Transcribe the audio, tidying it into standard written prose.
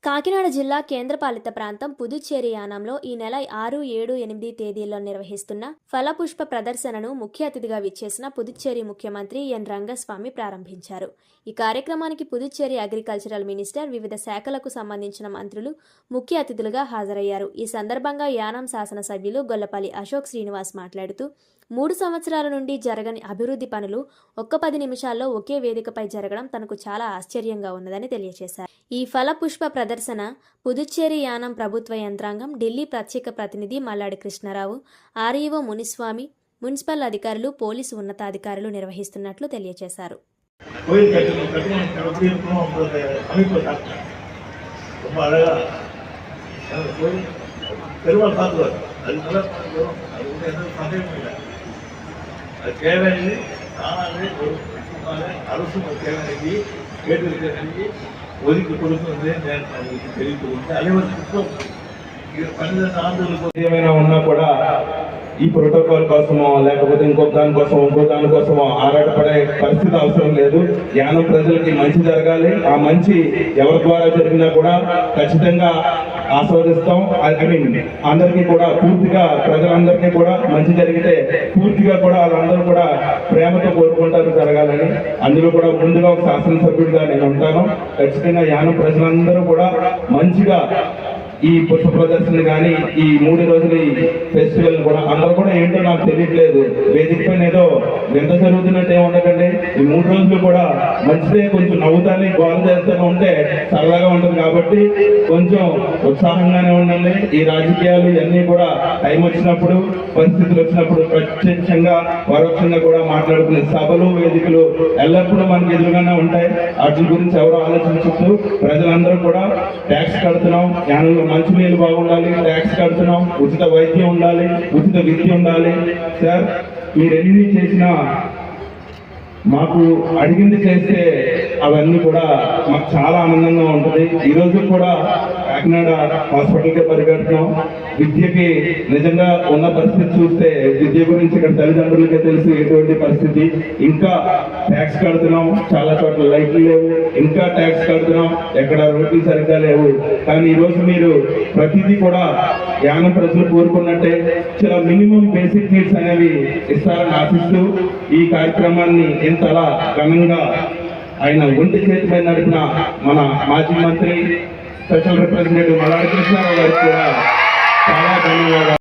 కాకినాడ జిల్లా కేంద్రపాలిత ప్రాంతం పుదుచ్చేరి యానంలో ఈ నెల 6, 7, 8 తేదీల్లో నిర్వహిస్తున్న ఫలపుష్ప ప్రదర్శనను ముఖ్య అతిథిగా విచ్చేసిన పుదుచ్చేరి ముఖ్యమంత్రి ఎన్ రంగస్వామి ప్రారంభించారు. ఈ కార్యక్రమానికి పుదుచ్చేరి అగ్రికల్చరల్ మినిస్టర్, వివిధ శాఖలకు సంబంధించిన మంత్రులు ముఖ్య అతిథులుగా హాజరయ్యారు. ఈ సందర్భంగా యానం శాసనసభ్యులు గొల్లపల్లి అశోక్ శ్రీనివాస్ మాట్లాడుతూ 3 సంవత్సరాల నుండి జరగని అభివృద్ధి పనులు ఒక్క 10 నిమిషాల్లో ఒకే వేదికపై జరగడం తనకు చాలా ఆశ్చర్యంగా ఉన్నదని తెలియజేశారు. ఈ ఫలపుష్ప ప్రదర్శన పుదుచ్చేరి యానం ప్రభుత్వ యంత్రాంగం, ఢిల్లీ ప్రత్యేక ప్రతినిధి మల్లాడి కృష్ణారావు, ఆర్ఈఓ మునిస్వామి, మున్సిపల్ అధికారులు, పోలీసు ఉన్నతాధికారులు నిర్వహిస్తున్నట్లు తెలియజేశారు. தேவையில்லை தானாகவே ஒரு அரசு தேவைக்கு கேட்டு ஒதுக்கி கொடுக்கிறது నేను తెలియదు అలవరుకు 12 ఆందోళనకు ఏమైనా ఉన్నా కూడా ఈ ప్రోటోకాల్ కోసమో లేకపోతే ఇంకో దానికోసమో ఆరాటపడే పరిస్థితి అవసరం లేదు. యానం ప్రజలకి మంచి జరగాలి. ఆ మంచి ఎవరి ద్వారా జరిగినా కూడా ఖచ్చితంగా ఆస్వాదిస్తాం. అందరికీ కూడా పూర్తిగా ప్రజలందరికీ కూడా మంచి జరిగితే పూర్తిగా కూడా వాళ్ళందరూ కూడా ప్రేమతో కోరుకుంటారు జరగాలని. అందులో కూడా ముందుగా ఒక శాసనసభ్యుడిగా నేను ఉంటాను. ఖచ్చితంగా యానం ప్రజలందరూ కూడా మంచిగా ఈ పుష్ప ప్రదర్శన కానీ ఈ 3 రోజుల ఫెస్టివల్ కూడా అందరూ కూడా ఏంటో నాకు తెలియట్లేదు. వేదిక పైన ఏదో ఎంత జరుగుతున్నట్టు ఏమి ఉండకండి. ఈ 3 రోజులు కూడా మంచిదే, కొంచెం నవ్వుతానే గోల చేస్తూనే ఉంటే సరదాగా ఉంటుంది. కాబట్టి కొంచెం ఉత్సాహంగానే ఉండండి. ఈ రాజకీయాలు ఇవన్నీ కూడా టైం వచ్చినప్పుడు, పరిస్థితులు వచ్చినప్పుడు ప్రత్యక్షంగా పరోక్షంగా కూడా మాట్లాడుకునే సభలు, వేదికలు ఎల్లప్పుడూ మనకి ఎదురుగానే ఉంటాయి. వాటి గురించి ఎవరు ఆలోచించద్దు. ప్రజలందరూ కూడా ట్యాక్స్ కడుతున్నాం, యానంలో మంచినీళ్ళు బాగుండాలి, ట్యాక్స్ కడుతున్నాం, ఉచిత వైద్యం ఉండాలి, ఉచిత విద్య ఉండాలి. సార్ మీరెన్ని చేసినా మాకు అడిగింది చేస్తే అవన్నీ కూడా మాకు చాలా ఆనందంగా ఉంటుంది. ఈరోజు కూడా కాకినాడ హాస్పిటల్కే పరిగెడుతున్నాం. విద్యకి నిజంగా ఉన్న పరిస్థితి చూస్తే విద్య గురించి ఇక్కడ తల్లిదండ్రులకే తెలుసు ఎటువంటి పరిస్థితి. ఇంకా ట్యాక్స్ కడుతున్నాం, చాలా చోట్ల లైట్లు లేవు, ఇంకా ట్యాక్స్ కడుతున్నాం, ఎక్కడ రోడ్లు సరిగ్గా లేవు. కానీ ఈరోజు మీరు ప్రతిదీ కూడా యానం ప్రజలు కోరుకున్నట్టే చాలా మినిమం బేసిక్ నీడ్స్ అనేవి ఇస్తారని ఆశిస్తూ ఈ కార్యక్రమాన్ని ఇంతలా ఘనంగా ఆయన ఒంటి చేతి మీద నడిపిన మన మాజీ మంత్రి, స్పెషల్ రిప్రజెంటేటివ్ మల్లాడి కృష్ణారావు గారికి కూడా చాలా ధన్యవాదాలు.